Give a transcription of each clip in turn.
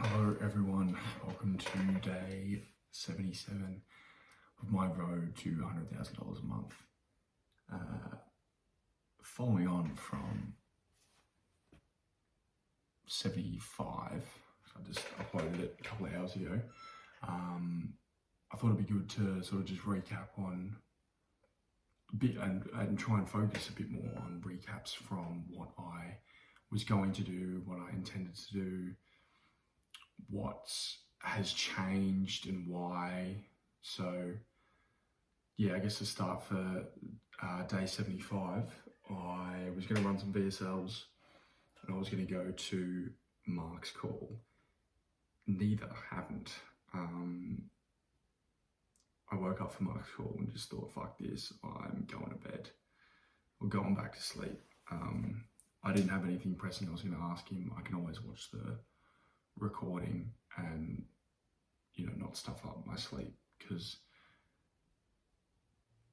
Hello everyone, welcome to day 77 of my road to $100,000 a month. Following on from 75, so I just uploaded it a couple of hours ago. I thought it'd be good to sort of just recap on a bit and try and focus a bit more on recaps from what I was going to do, what I intended to do, what has changed and why. So yeah, I guess to start for day 75, I was going to run some VSLs and I was going to go to Mark's call. Neither happened. I woke up for Mark's call and just thought, fuck this, I'm going to bed or going back to sleep. I didn't have anything pressing I was going to ask him. I can always watch the recording and, you know, not stuff up my sleep, because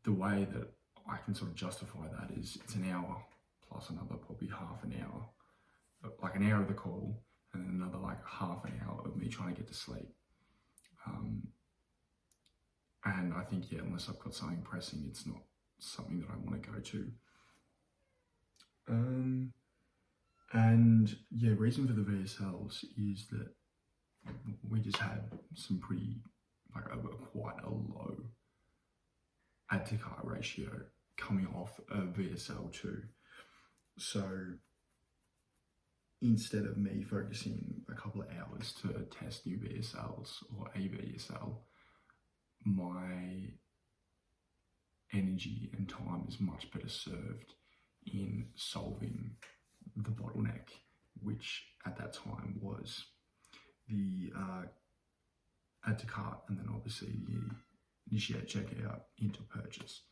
the way that I can sort of justify that is it's an hour plus another probably half an hour, like an hour of the call and then another like half an hour of me trying to get to sleep. And I think, yeah, unless I've got something pressing, it's not something that I want to go to. And yeah, reason for the VSLs is that we just had some pretty, like quite a low add to cart ratio coming off a VSL2. So instead of me focusing a couple of hours to test new VSLs or a VSL, my energy and time is much better served in solving the bottleneck, which at that time was the add to cart and then obviously the initiate checkout into purchase.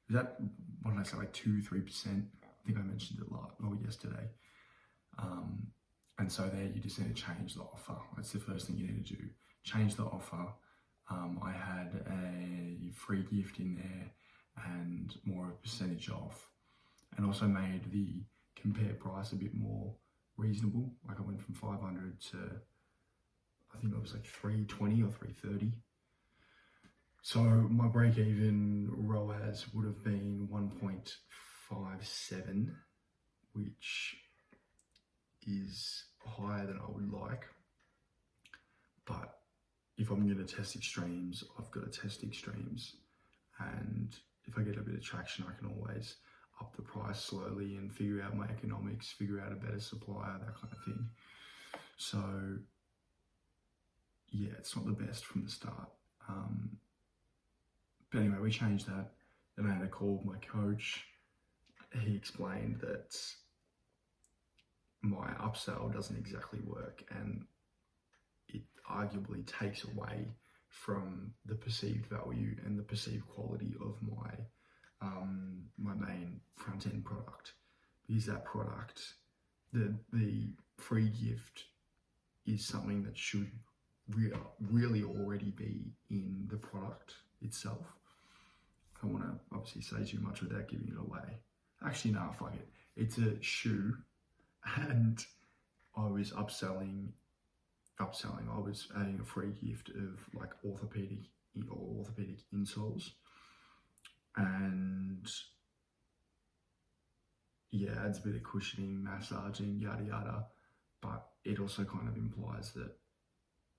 Is that, what did I say, like 2-3%? I think I mentioned it yesterday. And so there you just need to change the offer. That's the first thing you need to do. Change the offer. I had a free gift in there and more of a percentage off, and also made the compare price a bit more reasonable. Like I went from 500 to, I think it was like 320 or 330. So my break even ROAS would have been 1.57, which is higher than I would like. But if I'm going to test extremes, I've got to test extremes. And if I get a bit of traction, I can always up the price slowly and figure out my economics, figure out a better supplier, that kind of thing. So yeah, it's not the best from the start. But anyway, we changed that. Then I had a call with my coach. He explained that my upsell doesn't exactly work and it arguably takes away from the perceived value and the perceived quality of my my main front end product, because that product, the free gift, is something that should really already be in the product itself. I don't want to obviously say too much without giving it away. Actually, no, fuck it. It's a shoe, and I was upselling. I was adding a free gift of like orthopedic insoles, and yeah, adds a bit of cushioning, massaging, yada yada. But it also kind of implies that,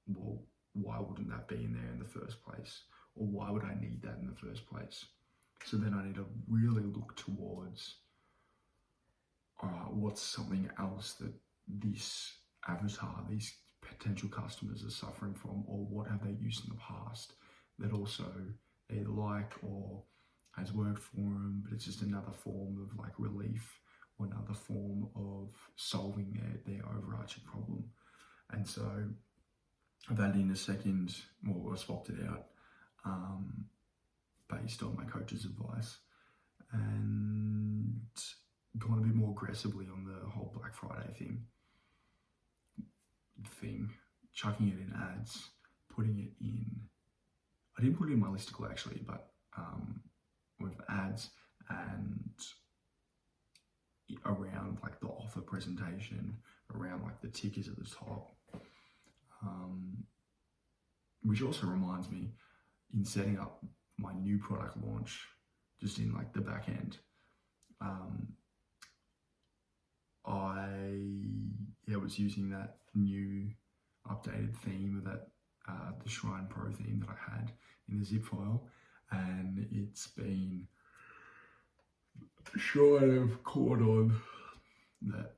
well, why wouldn't that be in there in the first place? Or why would I need that in the first place? So then I need to really look towards what's something else that this avatar, these potential customers are suffering from, or what have they used in the past that also they either like or has worked for them, but it's just another form of like relief or another form of solving their overarching problem. And so I've added in a second, well, I swapped it out based on my coach's advice, and gone a bit more aggressively on the whole Black Friday thing, chucking it in ads, putting it in, I didn't put it in my listicle actually, but with ads and around like the offer presentation, around like the tickers at the top, Which also reminds me, in setting up my new product launch, just in like the back end, I was using that new updated theme of that the Shrine Pro theme that I had in the zip file, and it's been sure I've caught on that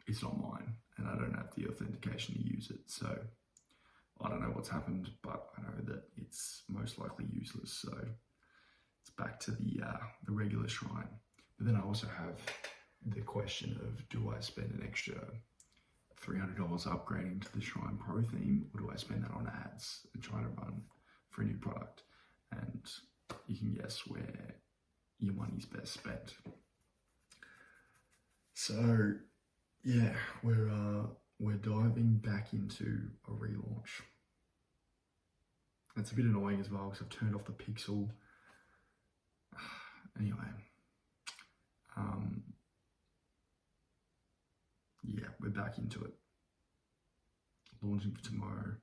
it's not mine and I don't have the authentication to use it. So I don't know what's happened, but I know that it's most likely useless. So it's back to the regular Shrine. But then I also have the question of, do I spend an extra $300 upgrading to the Shrine Pro theme, or do I spend that on ads and trying to run for a new product? And you can guess where your money's best spent. So yeah, we're diving back into a relaunch. It's a bit annoying as well because I've turned off the pixel. Anyway, yeah, we're back into it. Launching for tomorrow.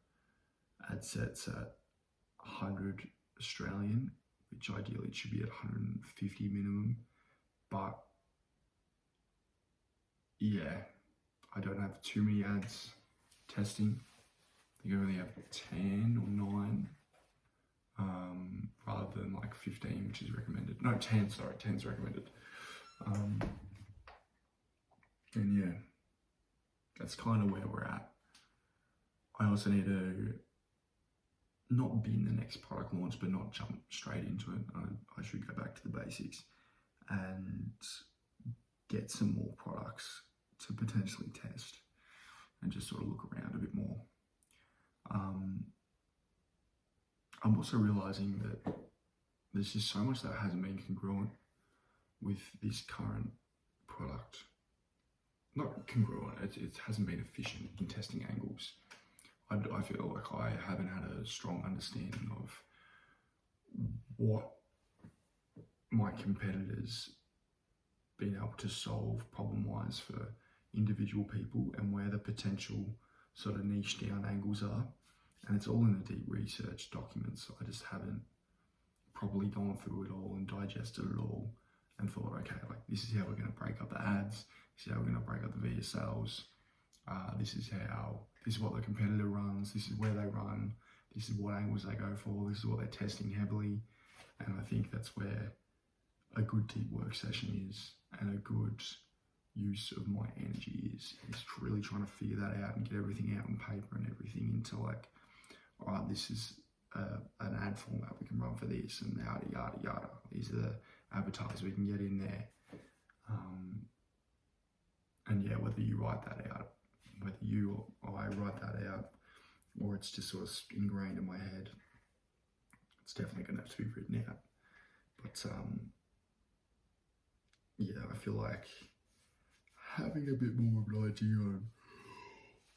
Ad sets at 100 Australian, which ideally it should be at 150 minimum. But yeah, I don't have too many ads testing. I think I only have 10 or 9, rather than like 15, which is recommended. No, 10, sorry, 10 is recommended. And yeah, that's kind of where we're at. I also need to not bin the next product launch, but not jump straight into it. I should go back to the basics and get some more products to potentially test and just sort of look around a bit more. I'm also realizing that there's just so much that hasn't been congruent with this current product. Not congruent, it hasn't been efficient in testing angles. I feel like I haven't had a strong understanding of what my competitors been able to solve problem-wise for individual people and where the potential sort of niche down angles are. And it's all in the deep research documents. I just haven't properly gone through it all and digested it all and thought, okay, like this is how we're going to break up the ads, this is how we're going to break up the VSLs, this is what the competitor runs, this is where they run, this is what angles they go for, this is what they're testing heavily. And I think that's where a good deep work session is, and a good use of my energy is really trying to figure that out and get everything out on paper and everything into like, all right, this is an ad format we can run for this, and yada, yada, yada. These are the avatars we can get in there. And yeah, whether you write that out, whether you or I write that out, or it's just sort of ingrained in my head, it's definitely going to have to be written out. But yeah, I feel like having a bit more of an idea on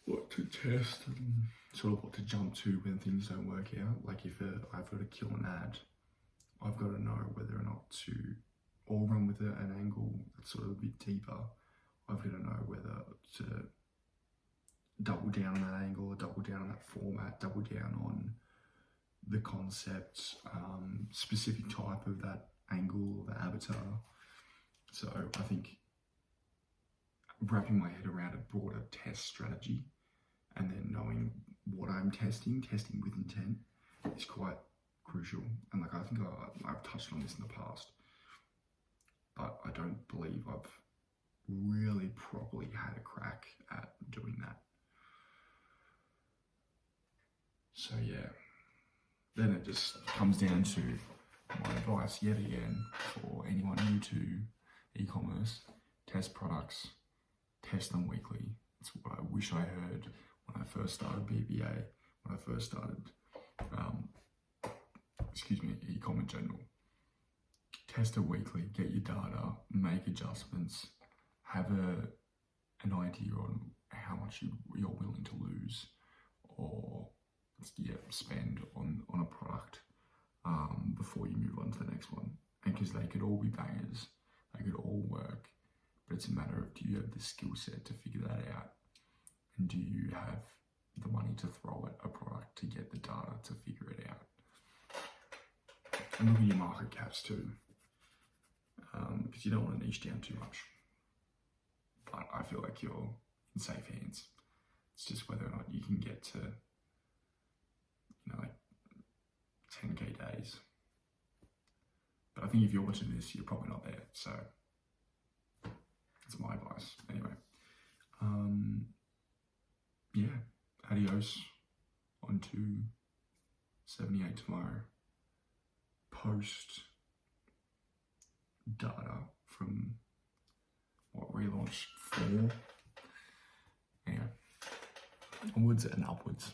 what to test and sort of what to jump to when things don't work out. Like if I've got to kill an ad, I've got to know whether or not to or run with an angle that's sort of a bit deeper. I've got to know whether to double down on that angle or double down on that format, double down on the concept, specific type of that angle or the avatar. So I think wrapping my head around a broader test strategy and then knowing what I'm testing with intent is quite crucial. And like I think I've touched on this in the past, but I don't believe I've really properly had a crack at doing that. So yeah, then it just comes down to my advice yet again for anyone new to e-commerce: test products, test them weekly. It's what I wish I heard when I first started BBA, when I first started, e-com in general. Test it weekly, get your data, make adjustments, have an idea on how much you're willing to lose or spend on a product before you move on to the next one. And because they could all be bangers, they could all work, but it's a matter of, do you have the skill set to figure that out? And do you have the money to throw at a product to get the data to figure it out. And look at your market caps too, because you don't want to niche down too much. But I feel like you're in safe hands. It's just whether or not you can get to, like 10k days. But I think if you're watching this, you're probably not there. So that's my advice. Anyway, yeah, adios on 278 tomorrow. Post data from what, relaunch 4. Anyway, onwards and upwards.